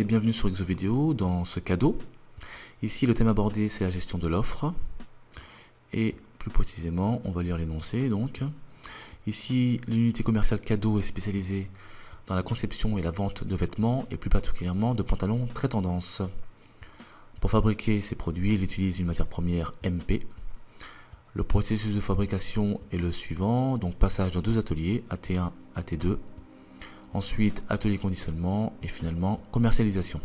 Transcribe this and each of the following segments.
bienvenue sur Exovideo dans ce cadeau. Ici le thème abordé c'est la gestion de l'offre et plus précisément on va lire l'énoncé. Donc ici l'unité commerciale cadeau est spécialisée dans la conception et la vente de vêtements et plus particulièrement de pantalons très tendance. Pour fabriquer ces produits il utilise une matière première MP. Le processus de fabrication est le suivant, donc passage dans deux ateliers, AT1, AT2. Ensuite, atelier conditionnement et finalement commercialisation.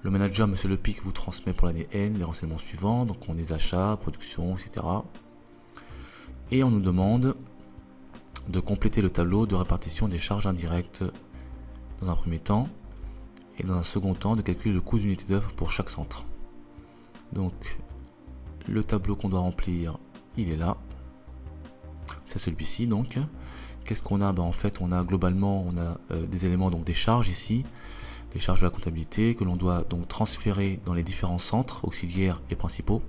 Le manager, Monsieur Lepic, vous transmet pour l'année N les renseignements suivants, donc on les achats, production, etc. Et on nous demande de compléter le tableau de répartition des charges indirectes dans un premier temps et dans un second temps de calculer le coût d'unité d'œuvre pour chaque centre. Donc le tableau qu'on doit remplir, il est là. C'est celui-ci donc. Qu'est-ce qu'on a? En fait, on a globalement des éléments, donc des charges ici, les charges de la comptabilité que l'on doit donc transférer dans les différents centres auxiliaires et principaux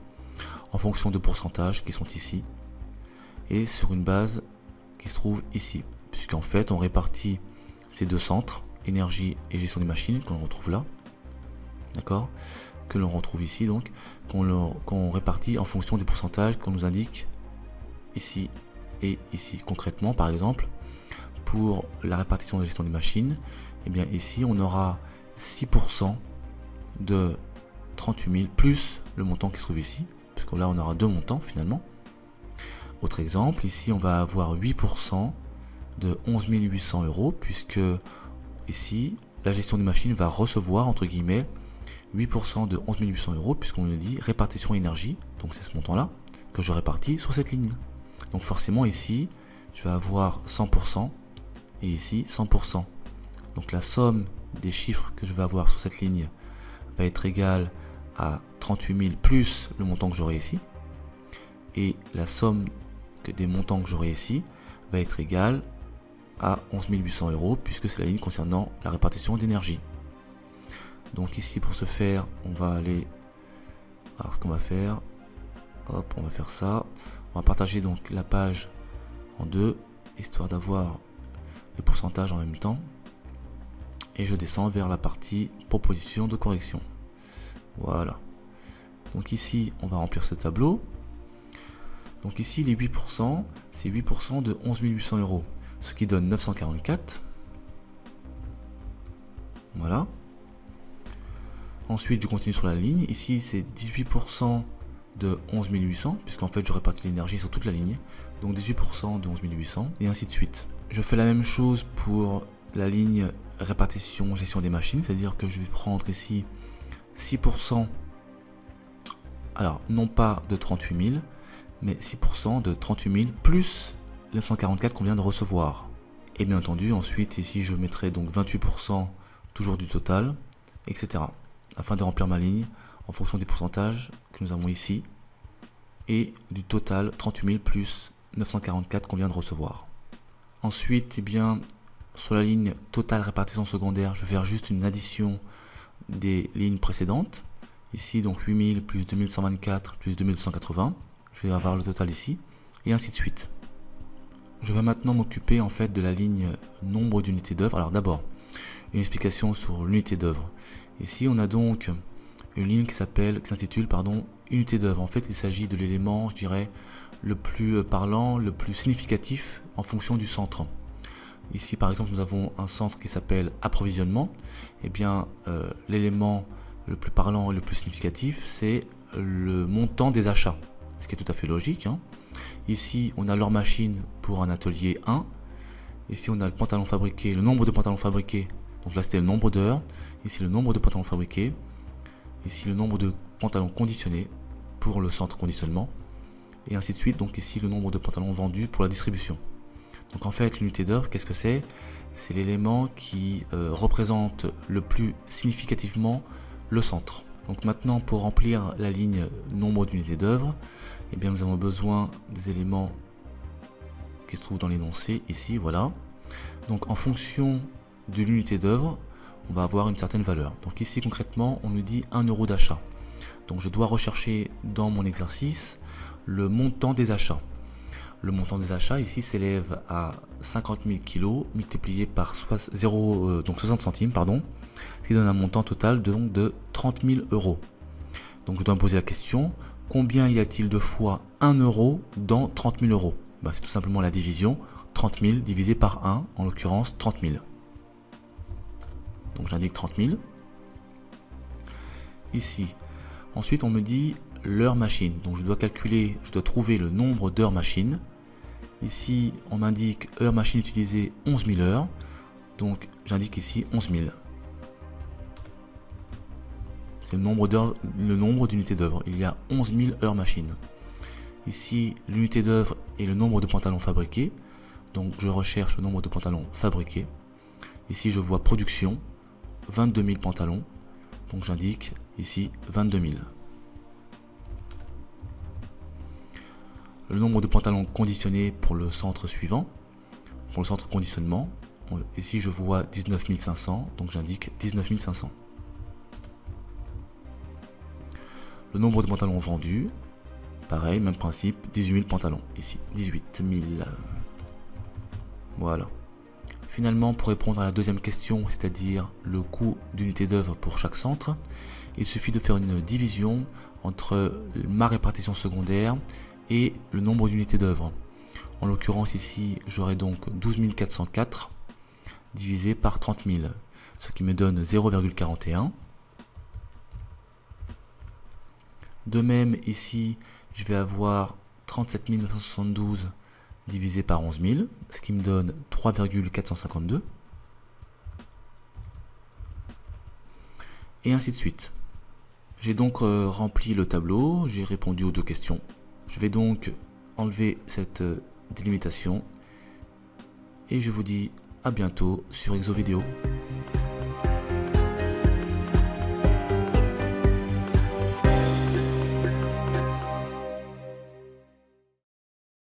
en fonction de pourcentages qui sont ici et sur une base qui se trouve ici, puisqu'en fait on répartit ces deux centres, énergie et gestion des machines, qu'on retrouve là, d'accord, que l'on retrouve ici, donc qu'on répartit en fonction des pourcentages qu'on nous indique ici et ici. Concrètement, par exemple, pour la répartition de la gestion des machines, et bien ici on aura 6% de 38 000 plus le montant qui se trouve ici, puisque là on aura deux montants finalement. Autre exemple, ici on va avoir 8% de 11 800 euros, puisque ici la gestion des machines va recevoir entre guillemets 8% de 11 800 euros, puisqu'on nous dit répartition énergie, donc c'est ce montant là que je répartis sur cette ligne. Donc forcément ici je vais avoir 100% et ici 100%. Donc la somme des chiffres que je vais avoir sur cette ligne va être égale à 38 000 plus le montant que j'aurai ici. Et la somme des montants que j'aurai ici va être égale à 11 800 euros, puisque c'est la ligne concernant la répartition d'énergie. Donc ici pour ce faire on va aller, alors ce qu'on va faire, hop, on va faire ça. On va partager donc la page en deux, histoire d'avoir les pourcentages en même temps. Et je descends vers la partie proposition de correction. Voilà. Donc ici, on va remplir ce tableau. Donc ici, les 8%, c'est 8% de 11 800 euros, ce qui donne 944. Voilà. Ensuite, je continue sur la ligne. Ici, c'est 18% de 11 800, puisqu'en fait je répartis l'énergie sur toute la ligne, donc 18% de 11 800 et ainsi de suite. Je fais la même chose pour la ligne répartition gestion des machines, c'est-à-dire que je vais prendre ici 6%, alors non pas de 38 000 mais 6% de 38 000 plus les 144 qu'on vient de recevoir. Et bien entendu ensuite ici je mettrai donc 28% toujours du total, etc. afin de remplir ma ligne en fonction des pourcentages que nous avons ici et du total 38 000 plus 944 qu'on vient de recevoir. Ensuite, sur la ligne totale répartition secondaire, je vais faire juste une addition des lignes précédentes. Ici, donc 8 000 plus 2124 plus 2280. Je vais avoir le total ici et ainsi de suite. Je vais maintenant m'occuper en fait de la ligne nombre d'unités d'œuvre. Alors d'abord, une explication sur l'unité d'œuvre. Ici, on a donc une ligne qui s'intitule unité d'œuvre. En fait, il s'agit de l'élément, je dirais, le plus parlant, le plus significatif en fonction du centre. Ici, par exemple, nous avons un centre qui s'appelle approvisionnement. Et bien, l'élément le plus parlant et le plus significatif, c'est le montant des achats, ce qui est tout à fait logique, hein. Ici, on a leur machine pour un atelier 1. Ici, on a le pantalon fabriqué, le nombre de pantalons fabriqués. Donc là, c'était le nombre d'heures. Ici, le nombre de pantalons fabriqués. Ici le nombre de pantalons conditionnés pour le centre conditionnement et ainsi de suite. Donc ici le nombre de pantalons vendus pour la distribution. Donc en fait l'unité d'œuvre, qu'est-ce que c'est? C'est l'élément qui représente le plus significativement le centre. Donc maintenant pour remplir la ligne nombre d'unités d'œuvre, eh bien nous avons besoin des éléments qui se trouvent dans l'énoncé ici, voilà. Donc en fonction de l'unité d'œuvre, on va avoir une certaine valeur. Donc ici concrètement on nous dit 1 euro d'achat. Donc je dois rechercher dans mon exercice le montant des achats. Le montant des achats ici s'élève à 50 000 kg multiplié par 60 centimes, pardon, ce qui donne un montant total de 30 000 euros. Donc je dois me poser la question, combien y a-t-il de fois 1 euro dans 30 000 euros? C'est tout simplement la division, 30 000 divisé par 1, en l'occurrence 30 000. Donc j'indique 30 000. Ici, ensuite on me dit l'heure machine. Donc je dois trouver le nombre d'heures machine. Ici, on m'indique heure machine utilisée 11 000 heures. Donc j'indique ici 11 000. C'est le nombre d'unités d'œuvre. Il y a 11 000 heures machine. Ici, l'unité d'œuvre et le nombre de pantalons fabriqués. Donc je recherche le nombre de pantalons fabriqués. Ici, je vois production, 22 000 pantalons. Donc j'indique ici 22 000. Le nombre de pantalons conditionnés pour le centre suivant. Pour le centre conditionnement, ici je vois 19 500, donc j'indique 19 500. Le nombre de pantalons vendus, pareil, même principe, 18 000 pantalons. Ici, 18 000. Voilà. Finalement, pour répondre à la deuxième question, c'est-à-dire le coût d'unité d'œuvre pour chaque centre, il suffit de faire une division entre ma répartition secondaire et le nombre d'unités d'œuvre. En l'occurrence ici, j'aurai donc 12 404 divisé par 30 000, ce qui me donne 0,41. De même, ici, je vais avoir 37 972 divisé par 11 000, ce qui me donne 3,452. Et ainsi de suite. J'ai donc rempli le tableau, j'ai répondu aux deux questions. Je vais donc enlever cette délimitation et je vous dis à bientôt sur ExoVideo.